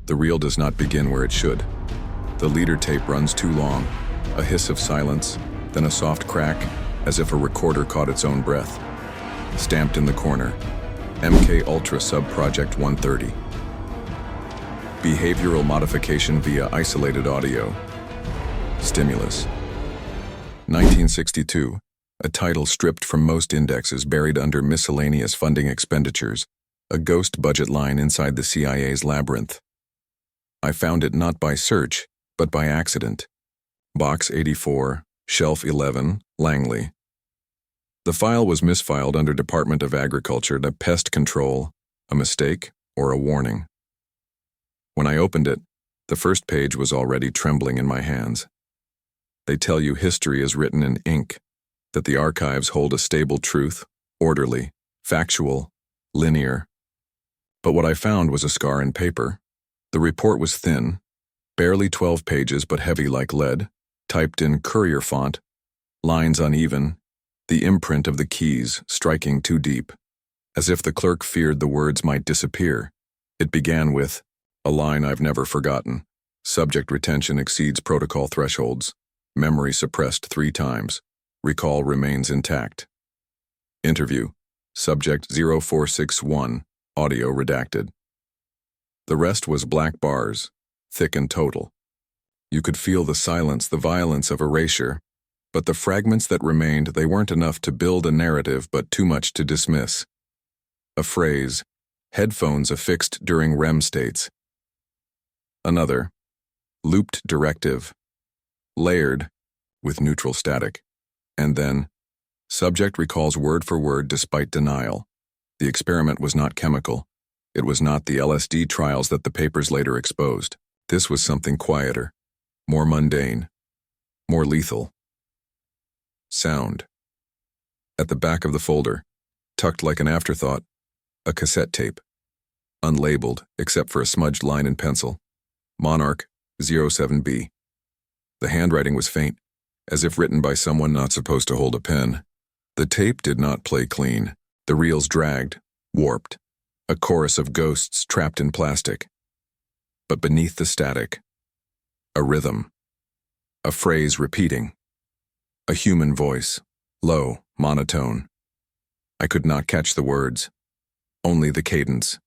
The reel does not begin where it should. The leader tape runs too long, a hiss of silence, then a soft crack, as if a recorder caught its own breath. Stamped in the corner, MKULTRA subproject 130. Behavioral modification via isolated audio. Stimulus. 1962. A title stripped from most indexes, buried under miscellaneous funding expenditures, a ghost budget line inside the CIA's labyrinth. I found it not by search, but by accident. Box 84, Shelf 11, Langley. The file was misfiled under Department of Agriculture to Pest Control, a mistake or a warning. When I opened it, the first page was already trembling in my hands. They tell you history is written in ink, that the archives hold a stable truth, orderly, factual, linear. But what I found was a scar in paper. The report was thin, barely 12 pages but heavy like lead, typed in courier font, lines uneven, the imprint of the keys striking too deep. As if the clerk feared the words might disappear, it began with, "A line I've never forgotten. Subject retention exceeds protocol thresholds. Memory suppressed 3 times. Recall remains intact. Interview. Subject 0461. Audio redacted." The rest was black bars, thick and total. You could feel the silence, the violence of erasure, but the fragments that remained, they weren't enough to build a narrative but too much to dismiss. A phrase, headphones affixed during REM states. Another, looped directive, layered with neutral static. And then, subject recalls word for word despite denial. The experiment was not chemical. It was not the LSD trials that the papers later exposed. This was something quieter, more mundane, more lethal. Sound. At the back of the folder, tucked like an afterthought, a cassette tape. Unlabeled, except for a smudged line in pencil. Monarch 07B. The handwriting was faint, as if written by someone not supposed to hold a pen. The tape did not play clean. The reels dragged, warped. A chorus of ghosts trapped in plastic. But beneath the static, a rhythm. A phrase repeating. A human voice, low, monotone. I could not catch the words. Only the cadence.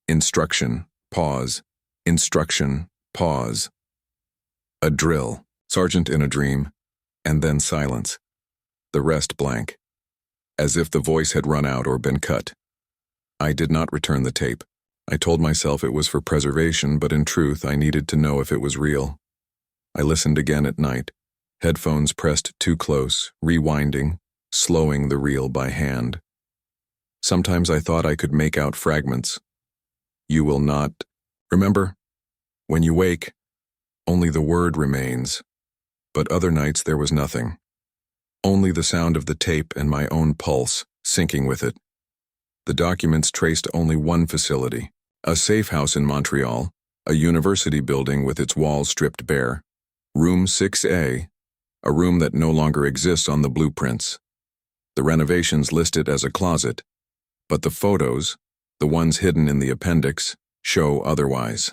Instruction, pause. Instruction, pause. A drill, sergeant in a dream, and then silence. The rest blank. As if the voice had run out or been cut. I did not return the tape. I told myself it was for preservation, but in truth I needed to know if it was real. I listened again at night, headphones pressed too close, rewinding, slowing the reel by hand. Sometimes I thought I could make out fragments. You will not. Remember? When you wake, only the word remains. But other nights there was nothing. Only the sound of the tape and my own pulse, syncing with it. The documents traced only one facility, a safe house in Montreal, a university building with its walls stripped bare. Room 6A, a room that no longer exists on the blueprints. The renovations listed as a closet, but the photos, the ones hidden in the appendix, show otherwise.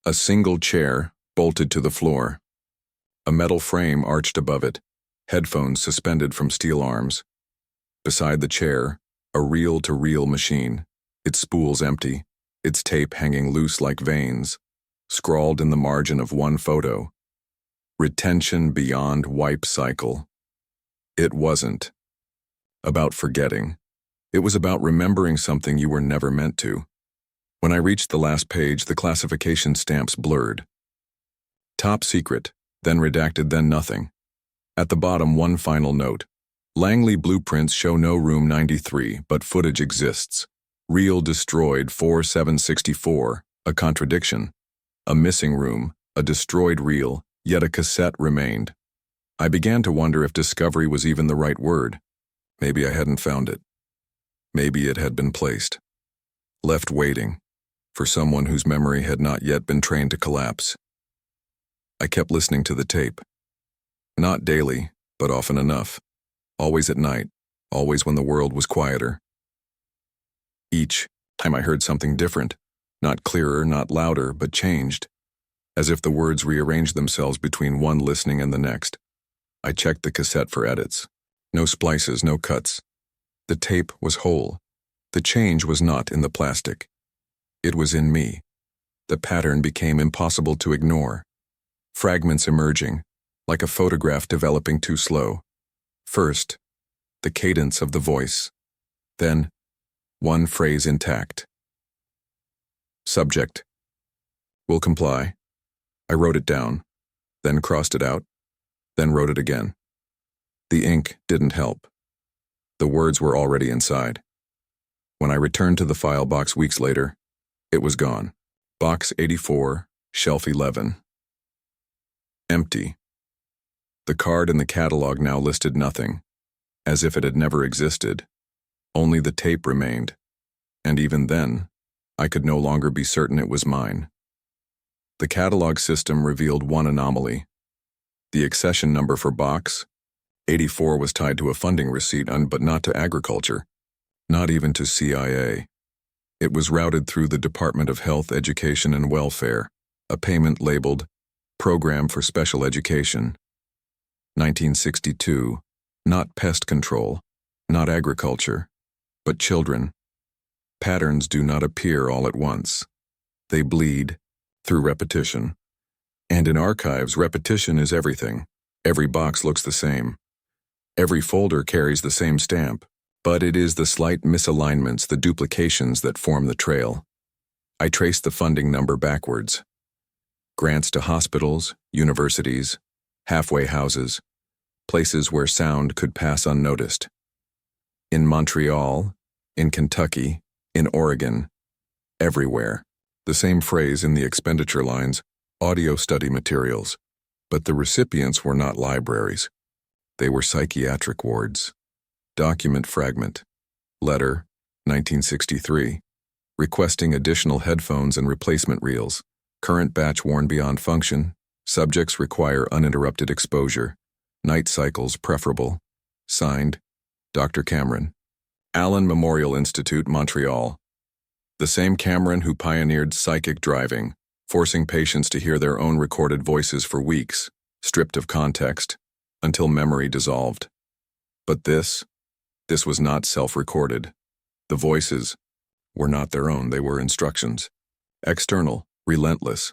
A single chair, bolted to the floor. A metal frame arched above it, headphones suspended from steel arms. Beside the chair, a reel-to-reel machine, its spools empty, its tape hanging loose like veins, scrawled in the margin of one photo. Retention beyond wipe cycle. It wasn't about forgetting. It was about remembering something you were never meant to. When I reached the last page, the classification stamps blurred. Top secret, then redacted, then nothing. At the bottom, one final note. Langley blueprints show no room 93, but footage exists. Reel destroyed 4764, a contradiction. A missing room, a destroyed reel, yet a cassette remained. I began to wonder if discovery was even the right word. Maybe I hadn't found it. Maybe it had been placed. Left waiting, for someone whose memory had not yet been trained to collapse. I kept listening to the tape. Not daily, but often enough. Always at night, always when the world was quieter. Each time I heard something different, Not clearer, not louder, but changed, as if the words rearranged themselves between one listening and the next. I checked the cassette for edits. No splices, no cuts. The tape was whole. The change was not in the plastic. It was in me. The pattern became impossible to ignore. Fragments emerging, like a photograph developing too slow. First, the cadence of the voice. Then, one phrase intact. Subject. Will comply. I wrote it down, then crossed it out, then wrote it again. The ink didn't help. The words were already inside. When I returned to the file box weeks later, it was gone. Box 84, shelf 11. Empty. The card in the catalog now listed nothing, as if it had never existed. Only the tape remained, and even then, I could no longer be certain it was mine. The catalog system revealed one anomaly. The accession number for box 84 was tied to a funding receipt, but not to agriculture, not even to CIA. It was routed through the Department of Health, Education, and Welfare, a payment labeled Program for Special Education. 1962, not pest control, not agriculture, but children. Patterns do not appear all at once. They bleed through repetition. And in archives, repetition is everything. Every box looks the same. Every folder carries the same stamp. But it is the slight misalignments, the duplications, that form the trail. I traced the funding number backwards. Grants to hospitals, universities, halfway houses, places where sound could pass unnoticed. In Montreal, in Kentucky, in Oregon, everywhere. The same phrase in the expenditure lines, audio study materials. But the recipients were not libraries. They were psychiatric wards. Document fragment. Letter, 1963. Requesting additional headphones and replacement reels. Current batch worn beyond function. Subjects require uninterrupted exposure. Night cycles preferable. Signed, Dr. Cameron. Allen Memorial Institute, Montreal. The same Cameron who pioneered psychic driving, forcing patients to hear their own recorded voices for weeks, stripped of context, until memory dissolved. But this was not self-recorded. The voices were not their own, they were instructions. External, relentless.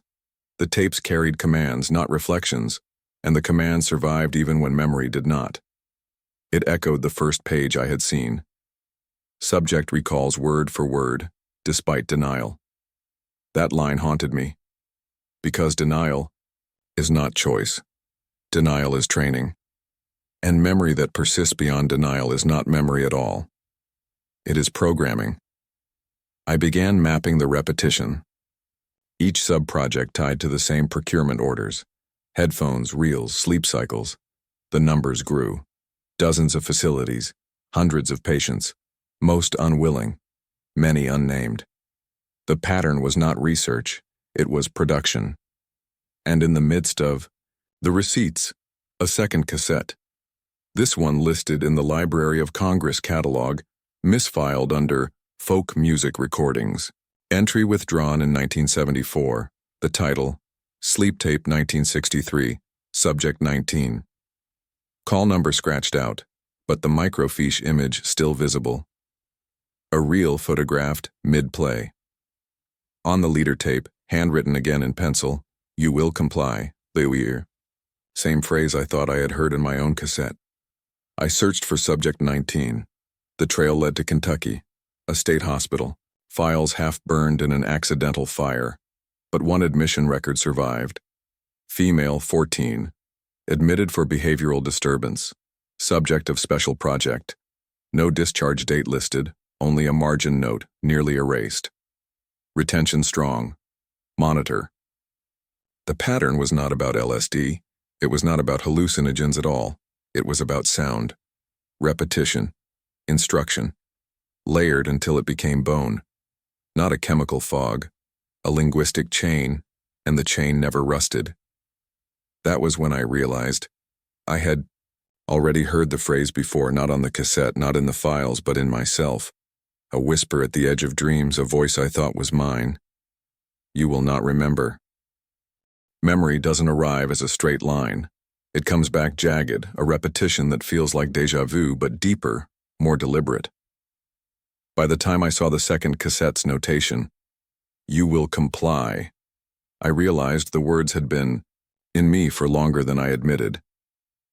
The tapes carried commands, not reflections, and the commands survived even when memory did not. It echoed the first page I had seen. Subject recalls word for word, despite denial. That line haunted me. Because denial is not choice. Denial is training. And memory that persists beyond denial is not memory at all. It is programming. I began mapping the repetition. Each sub-project tied to the same procurement orders. Headphones, reels, sleep cycles. The numbers grew. Dozens of facilities, hundreds of patients, most unwilling, many unnamed. The pattern was not research, it was production. And in the midst of the receipts, a second cassette. This one listed in the Library of Congress catalog, misfiled under Folk Music Recordings. Entry withdrawn in 1974. The title, Sleep Tape 1963, Subject 19. Call number scratched out, but the microfiche image still visible. A reel photographed mid-play. On the leader tape, handwritten again in pencil, "You will comply, Lewir." Same phrase I thought I had heard in my own cassette. I searched for Subject 19. The trail led to Kentucky, a state hospital, files half burned in an accidental fire, but one admission record survived. Female, 14, admitted for behavioral disturbance, subject of special project. No discharge date listed, only a margin note, nearly erased. Retention strong. Monitor. The pattern was not about LSD. It was not about hallucinogens at all. It was about sound, repetition, instruction, layered until it became bone. Not a chemical fog, a linguistic chain, and the chain never rusted. That was when I realized I had already heard the phrase before, not on the cassette, not in the files, but in myself. A whisper at the edge of dreams, a voice I thought was mine. You will not remember. Memory doesn't arrive as a straight line. It comes back jagged, a repetition that feels like déjà vu, but deeper, more deliberate. By the time I saw the second cassette's notation, "You will comply," I realized the words had been in me for longer than I admitted.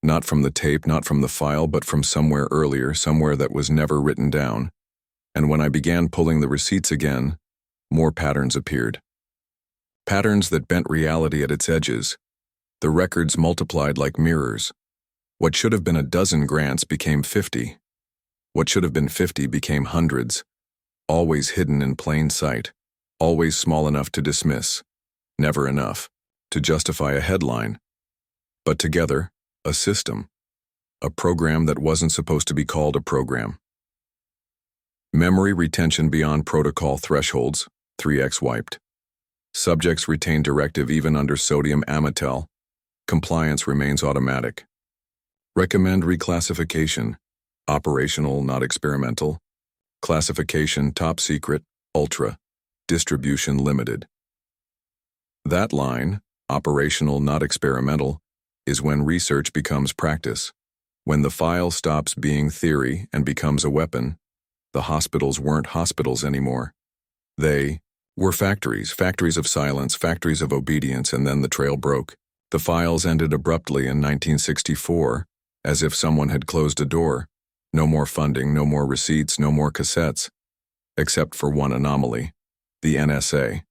Not from the tape, not from the file, but from somewhere earlier, somewhere that was never written down. And when I began pulling the receipts again, more patterns appeared. Patterns that bent reality at its edges. The records multiplied like mirrors. What should have been a dozen grants became 50. What should have been 50 became hundreds. Always hidden in plain sight. Always small enough to dismiss. Never enough to justify a headline. But together, a system. A program that wasn't supposed to be called a program. Memory retention beyond protocol thresholds, 3x wiped. Subjects retain directive even under sodium amytal. Compliance remains automatic. Recommend reclassification. Operational, not experimental. Classification, top secret, ultra. Distribution limited. That line, operational, not experimental, is when research becomes practice. When the file stops being theory and becomes a weapon. The hospitals weren't hospitals anymore. They were factories, factories of silence, factories of obedience, and then the trail broke. The files ended abruptly in 1964, as if someone had closed a door. No more funding, no more receipts, no more cassettes. Except for one anomaly, the NSA.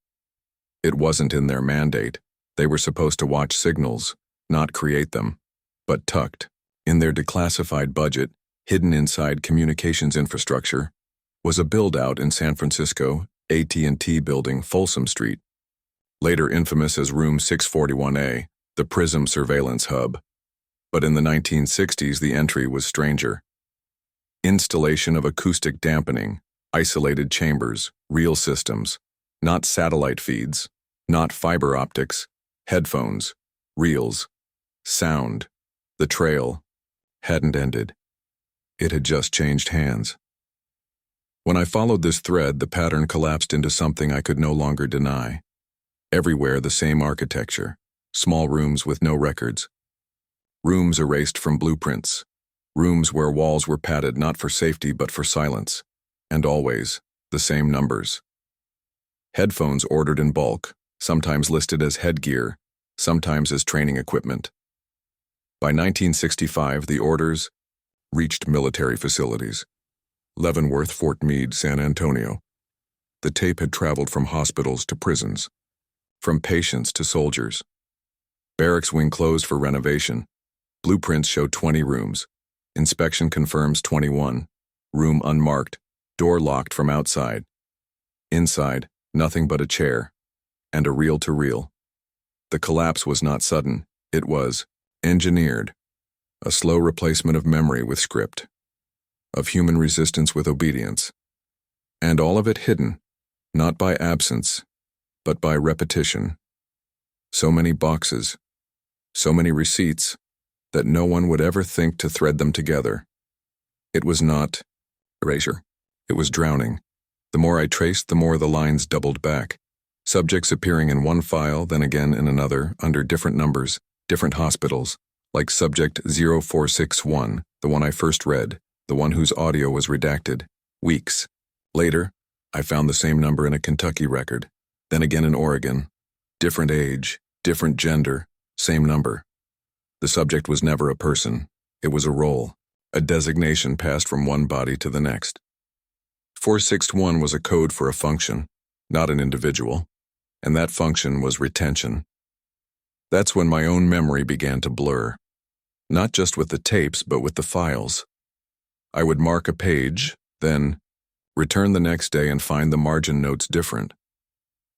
It wasn't in their mandate. They were supposed to watch signals, not create them. But tucked in their declassified budget, hidden inside communications infrastructure, was a build-out in San Francisco, AT&T building, Folsom Street. Later infamous as Room 641A, the PRISM surveillance hub. But in the 1960s, the entry was stranger. Installation of acoustic dampening, isolated chambers, real systems, not satellite feeds, not fiber optics, headphones, reels, sound. The trail hadn't ended. It had just changed hands. When I followed this thread, the pattern collapsed into something I could no longer deny. Everywhere the same architecture, small rooms with no records. Rooms erased from blueprints. Rooms where walls were padded not for safety but for silence. And always the same numbers. Headphones ordered in bulk, sometimes listed as headgear, sometimes as training equipment. By 1965, the orders reached military facilities. Leavenworth, Fort Meade, San Antonio. The tape had traveled from hospitals to prisons, from patients to soldiers. Barracks wing closed for renovation. Blueprints show 20 rooms. Inspection confirms 21. Room unmarked, door locked from outside. Inside, nothing but a chair, and a reel-to-reel. The collapse was not sudden, it was engineered. A slow replacement of memory with script, of human resistance with obedience, and all of it hidden, not by absence, but by repetition. So many boxes, so many receipts, that no one would ever think to thread them together. It was not erasure. It was drowning. The more I traced, the more the lines doubled back. Subjects appearing in one file, then again in another, under different numbers, different hospitals, like subject 0461, the one I first read, the one whose audio was redacted. Weeks later, I found the same number in a Kentucky record, then again in Oregon. Different age, different gender, same number. The subject was never a person. It was a role, a designation passed from one body to the next. 461 was a code for a function, not an individual, and that function was retention. That's when my own memory began to blur, not just with the tapes, but with the files. I would mark a page, then return the next day and find the margin notes different.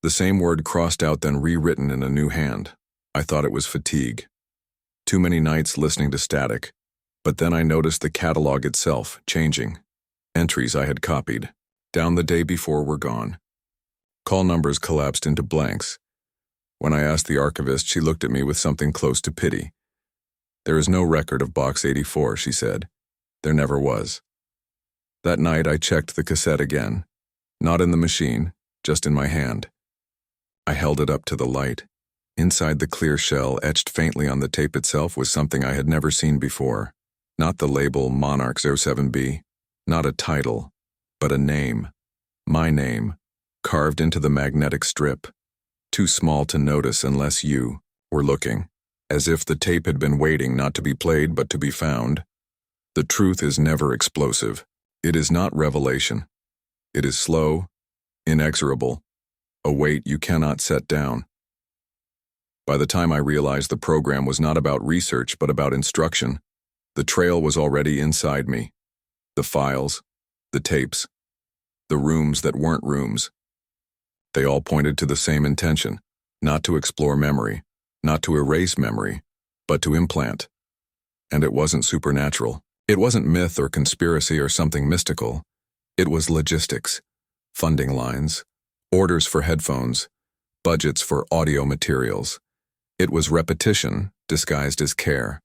The same word crossed out, then rewritten in a new hand. I thought it was fatigue. Too many nights listening to static, but then I noticed the catalog itself changing. Entries I had copied, down the day before, were gone. Call numbers collapsed into blanks. When I asked the archivist, she looked at me with something close to pity. "There is no record of Box 84, she said. There never was. That night I checked the cassette again, not in the machine, just in my hand. I held it up to the light. Inside the clear shell, etched faintly on the tape itself, was something I had never seen before. Not the label Monarch 07B, not a title, but a name. My name, carved into the magnetic strip. Too small to notice unless you were looking, as if the tape had been waiting not to be played but to be found. The truth is never explosive. It is not revelation. It is slow, inexorable, a weight you cannot set down. By the time I realized the program was not about research but about instruction, the trail was already inside me. The files, the tapes, the rooms that weren't rooms. They all pointed to the same intention, not to explore memory, not to erase memory, but to implant. And it wasn't supernatural. It wasn't myth or conspiracy or something mystical. It was logistics, funding lines, orders for headphones, budgets for audio materials. It was repetition disguised as care.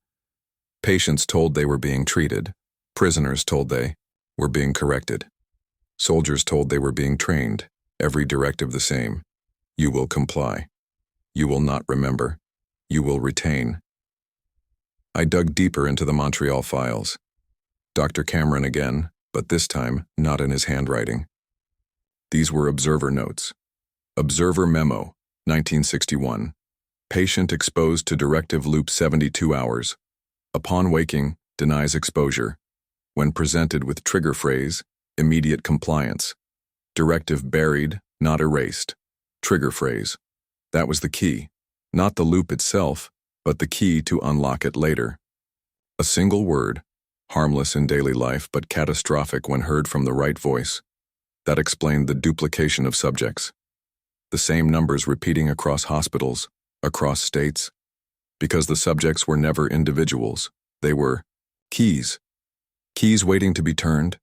Patients told they were being treated. Prisoners told they were being corrected. Soldiers told they were being trained. Every directive the same. You will comply. You will not remember. You will retain. I dug deeper into the Montreal files. Dr. Cameron again, but this time not in his handwriting. These were observer notes. Observer memo, 1961. Patient exposed to directive loop 72 hours. Upon waking, denies exposure. When presented with trigger phrase, immediate compliance. Directive buried, not erased. Trigger phrase. That was the key. Not the loop itself, but the key to unlock it later. A single word, harmless in daily life but catastrophic when heard from the right voice. That explained the duplication of subjects. The same numbers repeating across hospitals, across states. Because the subjects were never individuals. They were keys. Keys waiting to be turned.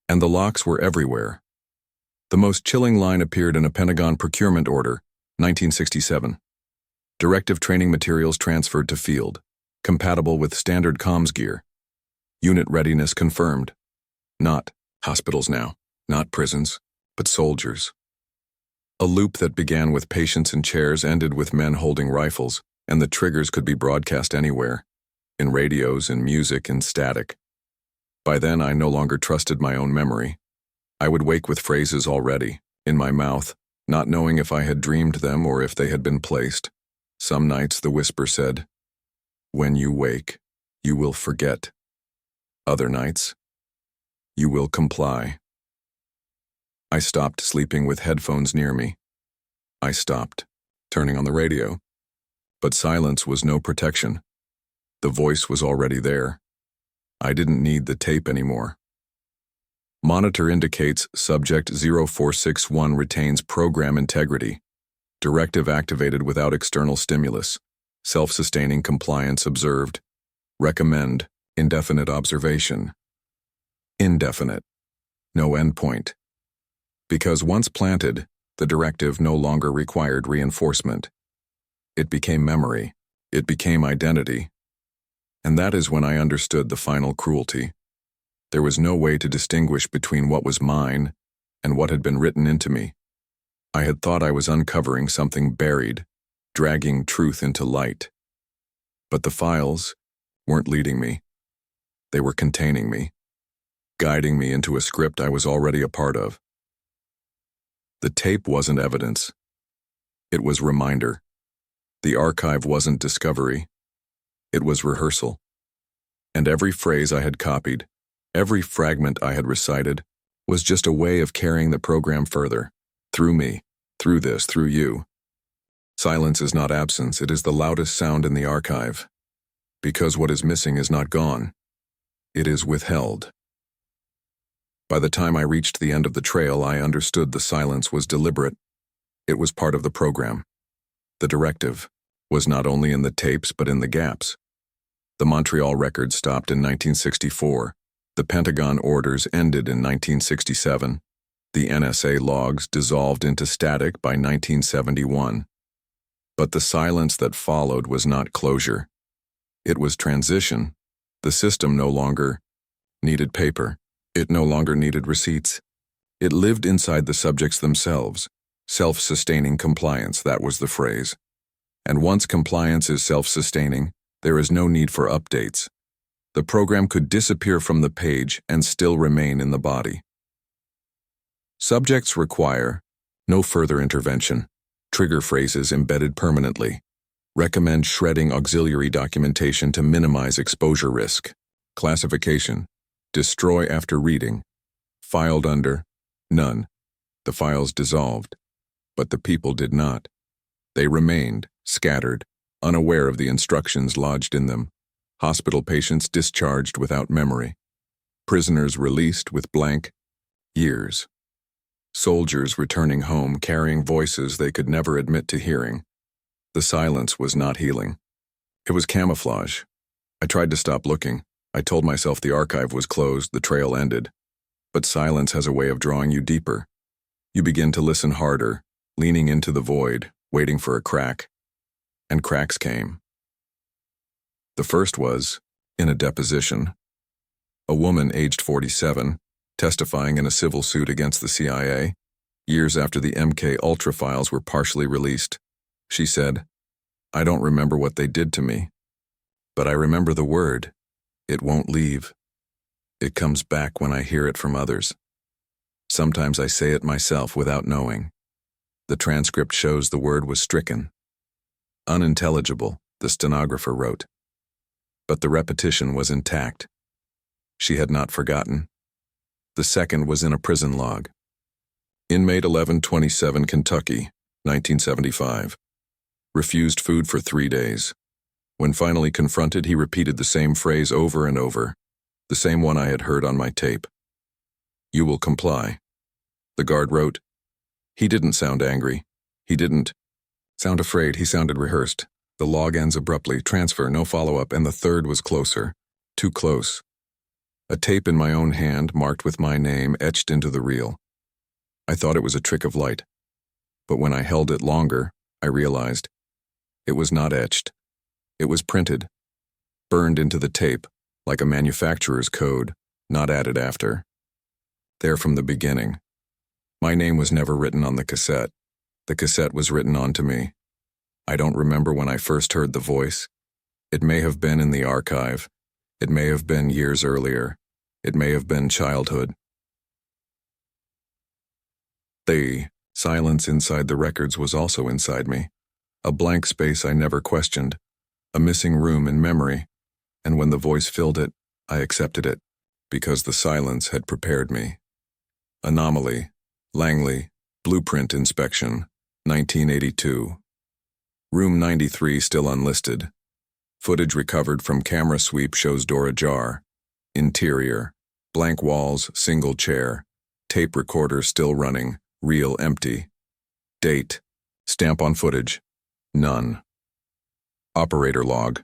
And the locks were everywhere. The most chilling line appeared in a Pentagon procurement order, 1967. Directive training materials transferred to field, compatible with standard comms gear. Unit readiness confirmed. Not hospitals now, not prisons, but soldiers. A loop that began with patients in chairs ended with men holding rifles, and the triggers could be broadcast anywhere, in radios, in music, in static. By then, I no longer trusted my own memory. I would wake with phrases already, in my mouth, not knowing if I had dreamed them or if they had been placed. Some nights the whisper said, "When you wake, you will forget." Other nights, "You will comply." I stopped sleeping with headphones near me. I stopped turning on the radio. But silence was no protection. The voice was already there. I didn't need the tape anymore. Monitor indicates subject 0461 retains program integrity. Directive activated without external stimulus. Self-sustaining compliance observed. Recommend indefinite observation. Indefinite. No endpoint. Because once planted, the directive no longer required reinforcement. It became memory. It became identity. And that is when I understood the final cruelty. There was no way to distinguish between what was mine and what had been written into me. I had thought I was uncovering something buried, dragging truth into light. But the files weren't leading me. They were containing me, guiding me into a script I was already a part of. The tape wasn't evidence. It was reminder. The archive wasn't discovery. It was rehearsal. And every phrase I had copied, every fragment I had recited, was just a way of carrying the program further, through me, through this, through you. Silence is not absence, it is the loudest sound in the archive. Because what is missing is not gone. It is withheld. By the time I reached the end of the trail, I understood the silence was deliberate. It was part of the program. The directive was not only in the tapes but in the gaps. The Montreal record stopped in 1964. The Pentagon orders ended in 1967. The NSA logs dissolved into static by 1971. But the silence that followed was not closure. It was transition. The system no longer needed paper. It no longer needed receipts. It lived inside the subjects themselves, Self-sustaining compliance, that was the phrase. And once compliance is self-sustaining, there is no need for updates. The program could disappear from the page and still remain in the body. Subjects require no further intervention. Trigger phrases embedded permanently. Recommend shredding auxiliary documentation to minimize exposure risk. Classification. Destroy after reading. Filed under none. The files dissolved, but the people did not. They remained, scattered, unaware of the instructions lodged in them. Hospital patients discharged without memory. Prisoners released with blank years. Soldiers returning home carrying voices they could never admit to hearing. The silence was not healing. It was camouflage. I tried to stop looking. I told myself the archive was closed, the trail ended. But silence has a way of drawing you deeper. You begin to listen harder, leaning into the void, waiting for a crack. And cracks came. The first was, in a deposition. A woman aged 47, testifying in a civil suit against the CIA, years after the MKULTRA files were partially released. She said, "I don't remember what they did to me, but I remember the word. It won't leave. It comes back when I hear it from others. Sometimes I say it myself without knowing." The transcript shows the word was stricken. Unintelligible, the stenographer wrote. But the repetition was intact. She had not forgotten. The second was in a prison log. Inmate 1127, Kentucky, 1975. Refused food for 3 days. When finally confronted, he repeated the same phrase over and over, the same one I had heard on my tape. "You will comply." The guard wrote. He didn't sound angry. He didn't sound afraid. He sounded rehearsed. The log ends abruptly, transfer, no follow-up, and the third was closer. Too close. A tape in my own hand, marked with my name, etched into the reel. I thought it was a trick of light. But when I held it longer, I realized it was not etched. It was printed, burned into the tape, like a manufacturer's code, not added after. There from the beginning. My name was never written on the cassette. The cassette was written onto me. I don't remember when I first heard the voice. It may have been in the archive. It may have been years earlier. It may have been childhood. The silence inside the records was also inside me. A blank space I never questioned. A missing room in memory. And when the voice filled it, I accepted it, because the silence had prepared me. Anomaly. Langley. Blueprint inspection. 1982. Room 93 still unlisted. Footage recovered from camera sweep shows door ajar. Interior. Blank walls, single chair. Tape recorder still running, reel empty. Date. Stamp on footage. None. Operator log.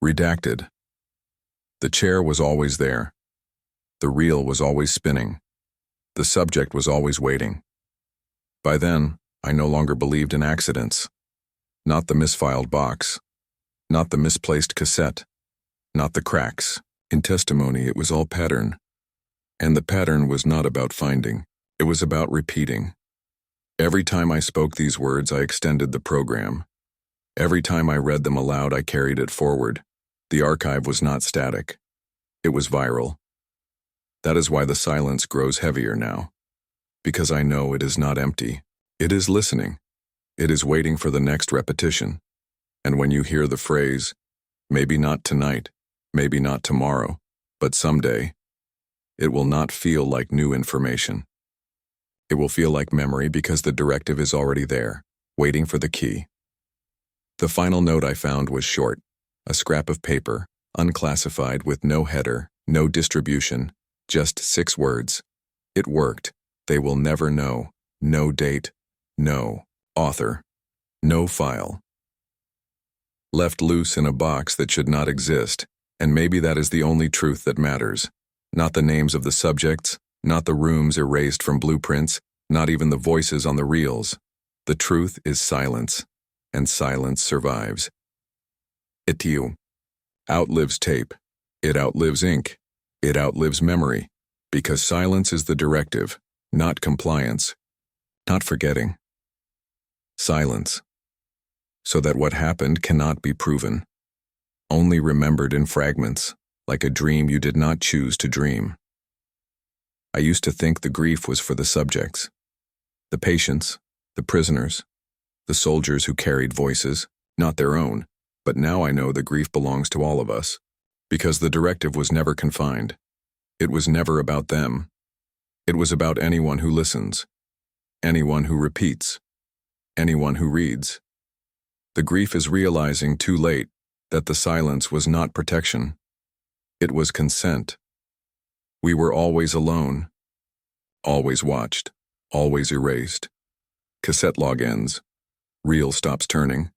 Redacted. The chair was always there. The reel was always spinning. The subject was always waiting. By then, I no longer believed in accidents. Not the misfiled box. Not the misplaced cassette. Not the cracks. In testimony, it was all pattern. And the pattern was not about finding. It was about repeating. Every time I spoke these words, I extended the program. Every time I read them aloud, I carried it forward. The archive was not static. It was viral. That is why the silence grows heavier now. Because I know it is not empty. It is listening. It is waiting for the next repetition. And when you hear the phrase, maybe not tonight, maybe not tomorrow, but someday, it will not feel like new information. It will feel like memory because the directive is already there, waiting for the key. The final note I found was short, a scrap of paper, unclassified with no header, no distribution, just 6 words. It worked. They will never know. No date. No author. No file. Left loose in a box that should not exist, and maybe that is the only truth that matters. Not the names of the subjects, not the rooms erased from blueprints, not even the voices on the reels. The truth is silence, and silence survives. It outlives tape. It outlives ink. It outlives memory, because silence is the directive, not compliance, not forgetting. Silence. So that what happened cannot be proven, only remembered in fragments, like a dream you did not choose to dream. I used to think the grief was for the subjects, the patients, the prisoners, the soldiers who carried voices, not their own, but now I know the grief belongs to all of us, because the directive was never confined. It was never about them. It was about anyone who listens, anyone who repeats, anyone who reads. The grief is realizing too late that the silence was not protection. It was consent. We were always alone, always watched, always erased. Cassette log ends. Reel stops turning.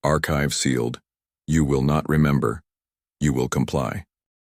Archive sealed. You will not remember. You will comply.